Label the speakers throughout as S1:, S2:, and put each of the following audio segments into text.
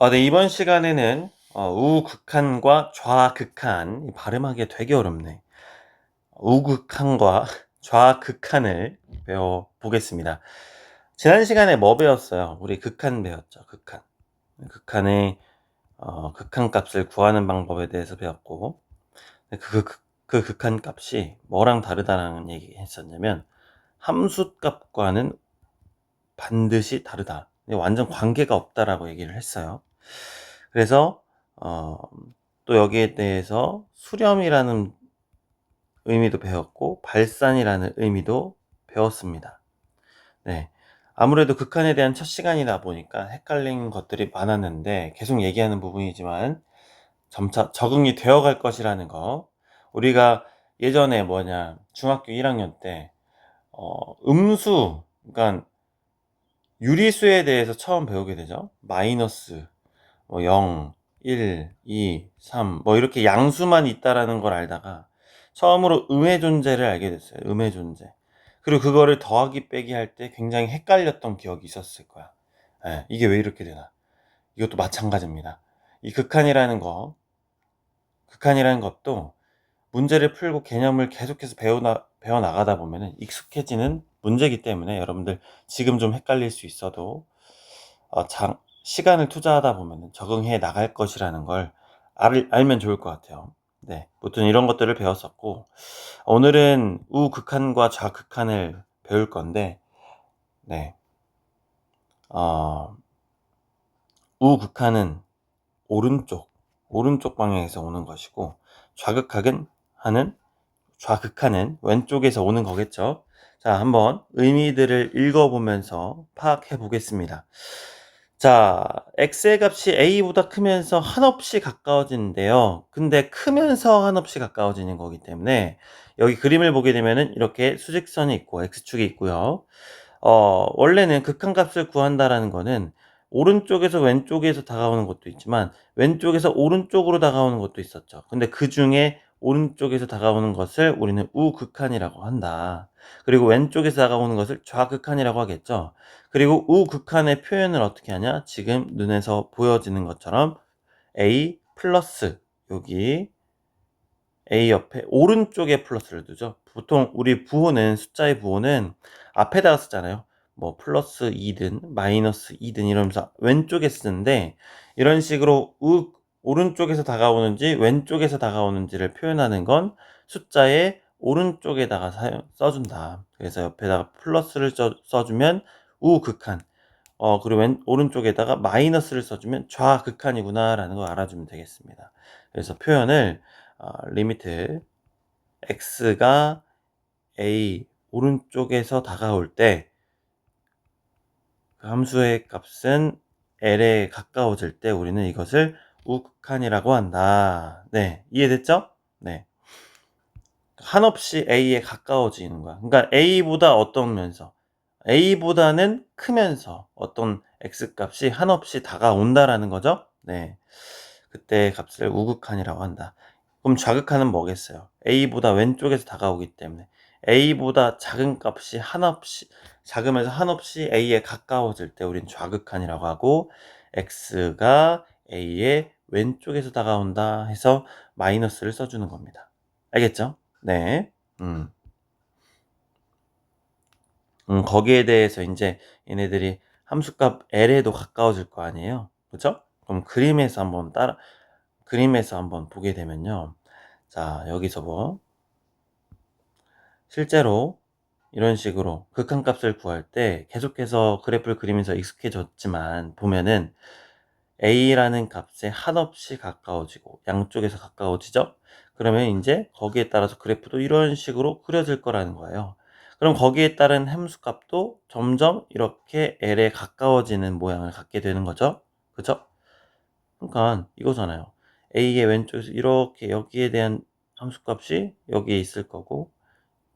S1: 네, 이번 시간에는 우극한과 좌극한, 이 발음하기 되게 어렵네. 우극한과 좌극한을 배워보겠습니다. 지난 시간에 뭐 배웠어요? 우리 극한 배웠죠, 극한. 극한의 극한 값을 구하는 방법에 대해서 배웠고, 그 극한 값이 뭐랑 다르다라는 얘기 했었냐면, 함수 값과는 반드시 다르다. 완전 관계가 없다라고 얘기를 했어요. 그래서 어, 또 여기에 대해서 수렴이라는 의미도 배웠고 발산이라는 의미도 배웠습니다. 네. 아무래도 극한에 대한 첫 시간이다 보니까 헷갈린 것들이 많았는데 계속 얘기하는 부분이지만 점차 적응이 되어갈 것이라는 거. 우리가 예전에 중학교 1학년 때 음수, 그러니까 유리수에 대해서 처음 배우게 되죠. 마이너스 0, 1, 2, 3 이렇게 양수만 있다라는 걸 알다가 처음으로 음의 존재를 알게 됐어요. 음의 존재. 그리고 그거를 더하기 빼기 할 때 굉장히 헷갈렸던 기억이 있었을 거야. 이게 왜 이렇게 되나? 이것도 마찬가지입니다. 이 극한이라는 것도 문제를 풀고 개념을 계속해서 배워나가다 보면 익숙해지는 문제이기 때문에 여러분들 지금 좀 헷갈릴 수 있어도 시간을 투자하다 보면 적응해 나갈 것이라는 걸 알면 좋을 것 같아요. 네. 보통 이런 것들을 배웠었고, 오늘은 우극한과 좌극한을 배울 건데, 네. 어, 우극한은 오른쪽 방향에서 오는 것이고, 하는, 좌극한은 왼쪽에서 오는 거겠죠. 자, 한번 의미들을 읽어보면서 파악해 보겠습니다. 자, x의 값이 a보다 크면서 한없이 가까워지는데요. 근데 크면서 한없이 가까워지는 거기 때문에 여기 그림을 보게 되면은 이렇게 수직선이 있고 x축이 있고요. 원래는 극한값을 구한다라는 거는 오른쪽에서 왼쪽에서 다가오는 것도 있지만 왼쪽에서 오른쪽으로 다가오는 것도 있었죠. 근데 그 중에 오른쪽에서 다가오는 것을 우리는 우극한이라고 한다. 그리고 왼쪽에서 다가오는 것을 좌극한이라고 하겠죠. 그리고 우극한의 표현을 어떻게 하냐? 지금 눈에서 보여지는 것처럼 a 플러스, 여기 A 옆에 오른쪽에 플러스를 두죠. 보통 우리 숫자의 부호는 앞에다가 쓰잖아요. 뭐 플러스 2든 마이너스 2든 이러면서 왼쪽에 쓰는데, 이런 식으로 오른쪽에서 다가오는지 왼쪽에서 다가오는지를 표현하는 건 숫자의 오른쪽에다가 써준다. 그래서 옆에다가 플러스를 써주면 우극한, 그리고 오른쪽에다가 마이너스를 써주면 좌극한이구나 라는 걸 알아주면 되겠습니다. 그래서 표현을 리미트 x가 a 오른쪽에서 다가올 때 그 함수의 값은 l에 가까워질 때 우리는 이것을 우극한이라고 한다. 네, 이해됐죠? 네, 한없이 a에 가까워지는 거야. 그러니까 a보다는 크면서 어떤 x 값이 한없이 다가온다라는 거죠. 네, 그때 값을 우극한이라고 한다. 그럼 좌극한은 뭐겠어요? a보다 왼쪽에서 다가오기 때문에 a보다 작은 값이 작으면서 한없이 a에 가까워질 때 우린 좌극한이라고 하고, x가 a의 왼쪽에서 다가온다 해서 마이너스를 써주는 겁니다. 알겠죠? 네. 거기에 대해서 이제 얘네들이 함수값 l에도 가까워질 거 아니에요. 그죠? 그럼 그림에서 한번 보게 되면요. 자, 여기서 실제로 이런 식으로 극한값을 구할 때 계속해서 그래프를 그리면서 익숙해졌지만 보면은 a라는 값에 한없이 가까워지고 양쪽에서 가까워지죠. 그러면 이제 거기에 따라서 그래프도 이런 식으로 그려질 거라는 거예요. 그럼 거기에 따른 함수값도 점점 이렇게 l에 가까워지는 모양을 갖게 되는 거죠. 그죠? 그러니까 이거잖아요. a의 왼쪽에서 이렇게 여기에 대한 함수값이 여기에 있을 거고,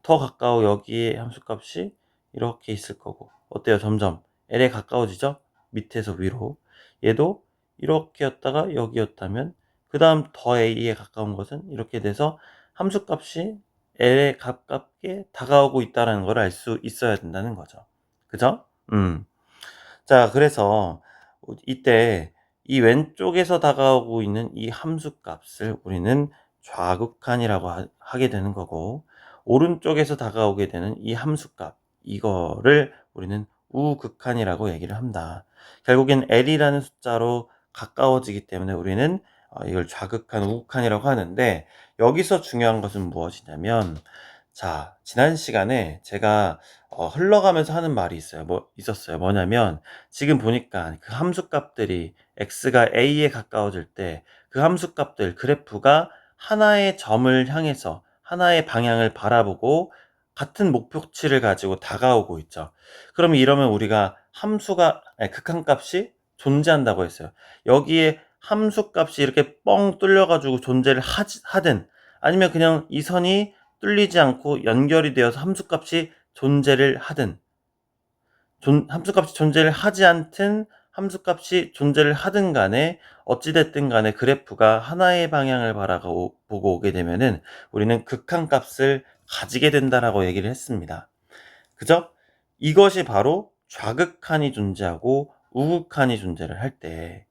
S1: 더 가까워 여기에 함수값이 이렇게 있을 거고. 어때요? 점점 l에 가까워지죠? 밑에서 위로. 얘도 이렇게였다가 여기였다면 그 다음 더 a에 가까운 것은 이렇게 돼서 함수값이 l에 가깝게 다가오고 있다는 걸 알 수 있어야 된다는 거죠. 그죠? 자, 그래서 이때 이 왼쪽에서 다가오고 있는 이 함수값을 우리는 좌극한이라고 하게 되는 거고, 오른쪽에서 다가오게 되는 이 함수값, 이거를 우리는 우극한이라고 얘기를 합니다. 결국엔 L이라는 숫자로 가까워지기 때문에 우리는 이걸 좌극한, 우극한이라고 하는데, 여기서 중요한 것은 무엇이냐면, 자, 지난 시간에 제가 흘러가면서 하는 말이 있었어요. 뭐냐면, 지금 보니까 그 함수값들이 x가 a에 가까워질 때 그 함수값들 그래프가 하나의 점을 향해서 하나의 방향을 바라보고 같은 목표치를 가지고 다가오고 있죠. 그러면 이러면 우리가 극한값이 존재한다고 했어요. 여기에 함수값이 이렇게 뻥 뚫려가지고 존재를 하든, 아니면 그냥 이 선이 뚫리지 않고 연결이 되어서 함수값이 존재를 하든, 함수값이 존재를 하지 않든 함수값이 존재를 하든 간에 어찌됐든 간에 그래프가 하나의 방향을 보고 오게 되면은 우리는 극한값을 가지게 된다라고 얘기를 했습니다. 그죠? 이것이 바로 좌극한이 존재하고 우극한이 존재를 할 때,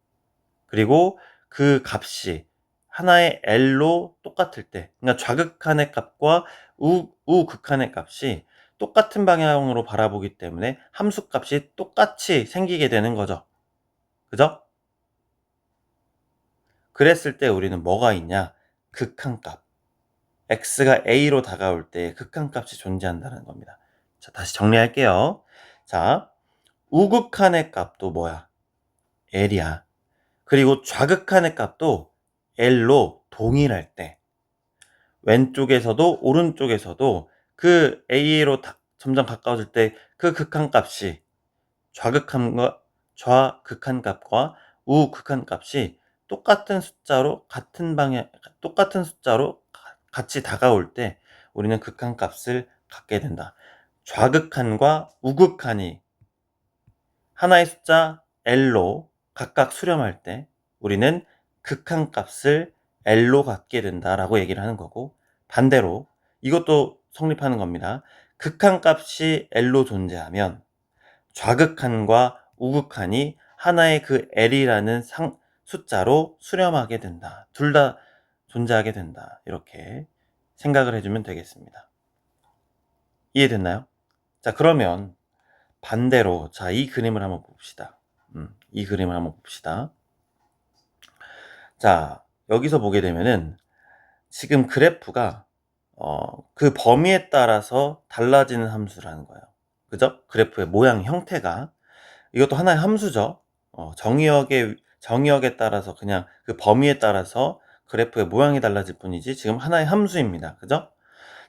S1: 그리고 그 값이 하나의 L로 똑같을 때, 그러니까 좌극한의 값과 우극한의 값이 똑같은 방향으로 바라보기 때문에 함수값이 똑같이 생기게 되는 거죠. 그죠? 그랬을 때 우리는 뭐가 있냐? 극한값. x가 a로 다가올 때 극한값이 존재한다는 겁니다. 자, 다시 정리할게요. 자, 우극한의 값도 뭐야? L이야. 그리고 좌극한의 값도 L로 동일할 때, 왼쪽에서도 오른쪽에서도 그 A로 점점 가까워질 때 그 극한값이 좌극한값과 우극한값이 똑같은 숫자로 같이 다가올 때 우리는 극한값을 갖게 된다. 좌극한과 우극한이 하나의 숫자 L로 각각 수렴할 때 우리는 극한값을 L로 갖게 된다라고 얘기를 하는 거고, 반대로 이것도 성립하는 겁니다. 극한값이 L로 존재하면 좌극한과 우극한이 하나의 그 L이라는 숫자로 수렴하게 된다. 둘 다 존재하게 된다. 이렇게 생각을 해주면 되겠습니다. 이해됐나요? 자, 그러면 반대로, 자, 이 그림을 한번 봅시다. 이 그림을 한번 봅시다. 자, 여기서 보게 되면은 지금 그래프가 그 범위에 따라서 달라지는 함수라는 거예요. 그죠? 그래프의 모양 형태가, 이것도 하나의 함수죠. 정의역에 따라서 그냥 그 범위에 따라서 그래프의 모양이 달라질 뿐이지 지금 하나의 함수입니다. 그죠?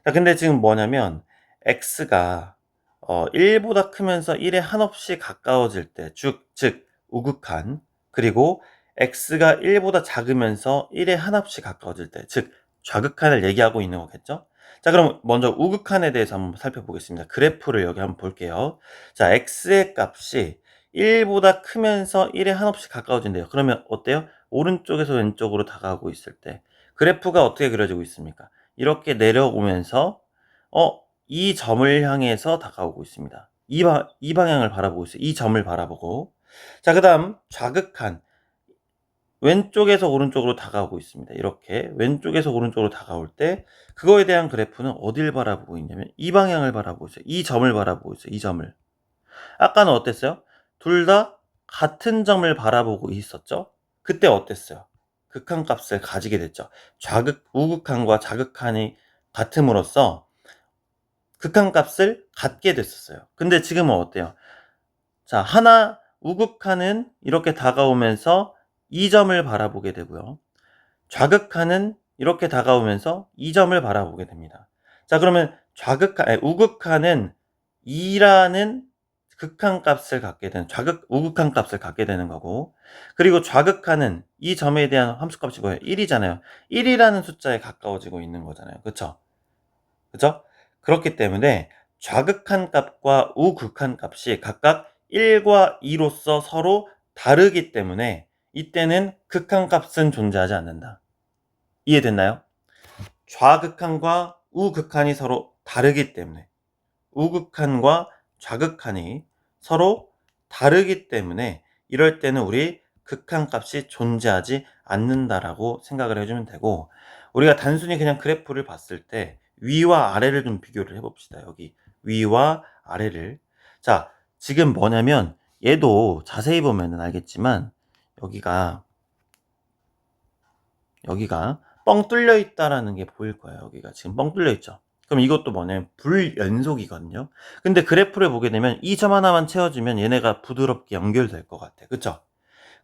S1: 자, 근데 지금 뭐냐면 x가 1보다 크면서 1에 한없이 가까워질 때, 즉 우극한, 그리고 x가 1보다 작으면서 1에 한없이 가까워질 때, 즉 좌극한을 얘기하고 있는 거겠죠? 자, 그럼 먼저 우극한에 대해서 한번 살펴보겠습니다. 그래프를 여기 한번 볼게요. 자, x의 값이 1보다 크면서 1에 한없이 가까워진대요. 그러면 어때요? 오른쪽에서 왼쪽으로 다가오고 있을 때 그래프가 어떻게 그려지고 있습니까? 이렇게 내려오면서 이 점을 향해서 다가오고 있습니다. 이 방향을 바라보고 있어요. 이 점을 바라보고. 자, 그 다음 좌극한, 왼쪽에서 오른쪽으로 다가오고 있습니다. 이렇게 왼쪽에서 오른쪽으로 다가올 때 그거에 대한 그래프는 어딜 바라보고 있냐면 이 방향을 바라보고 있어요. 이 점을 바라보고 있어요. 이 점을. 아까는 어땠어요? 둘 다 같은 점을 바라보고 있었죠? 그때 어땠어요? 극한값을 가지게 됐죠. 우극한과 좌극한이 같음으로써 극한값을 갖게 됐었어요. 근데 지금은 어때요? 자, 우극한은 이렇게 다가오면서 이 점을 바라보게 되고요. 좌극한은 이렇게 다가오면서 이 점을 바라보게 됩니다. 자, 그러면 우극한은 2라는 극한값을 갖게 되는, 우극한값을 갖게 되는 거고, 그리고 좌극한은 이 점에 대한 함수값이 뭐예요? 1이잖아요. 1이라는 숫자에 가까워지고 있는 거잖아요. 그쵸? 그죠? 그렇기 때문에 좌극한 값과 우극한 값이 각각 1과 2로서 서로 다르기 때문에 이때는 극한값은 존재하지 않는다. 이해됐나요? 좌극한과 우극한이 서로 다르기 때문에, 우극한과 좌극한이 서로 다르기 때문에 이럴 때는 우리 극한값이 존재하지 않는다라고 생각을 해주면 되고, 우리가 단순히 그냥 그래프를 봤을 때 위와 아래를 좀 비교를 해봅시다. 여기 위와 아래를. 자, 지금 뭐냐면 얘도 자세히 보면 알겠지만 여기가 뻥 뚫려 있다라는 게 보일 거예요. 여기가 지금 뻥 뚫려 있죠. 그럼 이것도 뭐냐면 불연속이거든요. 근데 그래프를 보게 되면 이 점 하나만 채워주면 얘네가 부드럽게 연결될 것 같아. 그쵸?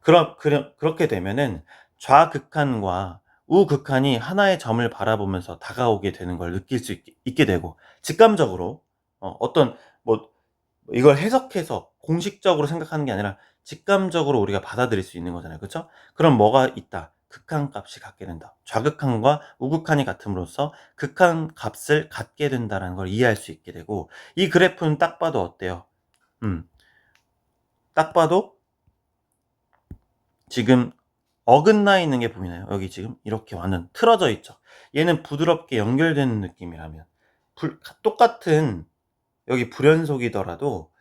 S1: 그렇게 되면은 좌극한과 우극한이 하나의 점을 바라보면서 다가오게 되는 걸 느낄 수 있게 되고, 직감적으로 어떤 뭐 이걸 해석해서 공식적으로 생각하는 게 아니라 직감적으로 우리가 받아들일 수 있는 거잖아요. 그렇죠? 그럼 뭐가 있다? 극한값이 갖게 된다. 좌극한과 우극한이 같음으로써 극한값을 갖게 된다는 걸 이해할 수 있게 되고, 이 그래프는 딱 봐도 어때요? 딱 봐도 지금 어긋나 있는 게 보이나요? 여기 지금 이렇게 완전 틀어져 있죠. 얘는 부드럽게 연결되는 느낌이라면, 똑같은 여기 불연속이더라도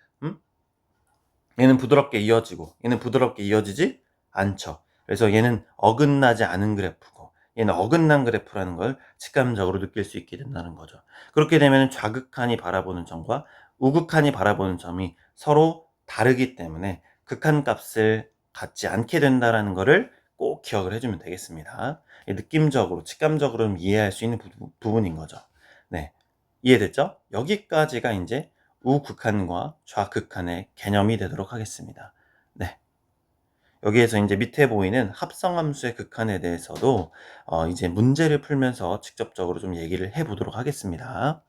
S1: 얘는 부드럽게 이어지고 얘는 부드럽게 이어지지 않죠. 그래서 얘는 어긋나지 않은 그래프고 얘는 어긋난 그래프라는 걸 직감적으로 느낄 수 있게 된다는 거죠. 그렇게 되면 좌극한이 바라보는 점과 우극한이 바라보는 점이 서로 다르기 때문에 극한값을 갖지 않게 된다는 거를 꼭 기억을 해주면 되겠습니다. 느낌적으로 직감적으로 이해할 수 있는 부분인 거죠. 네, 이해됐죠? 여기까지가 이제 우극한과 좌극한의 개념이 되도록 하겠습니다. 네. 여기에서 이제 밑에 보이는 합성함수의 극한에 대해서도 이제 문제를 풀면서 직접적으로 좀 얘기를 해 보도록 하겠습니다.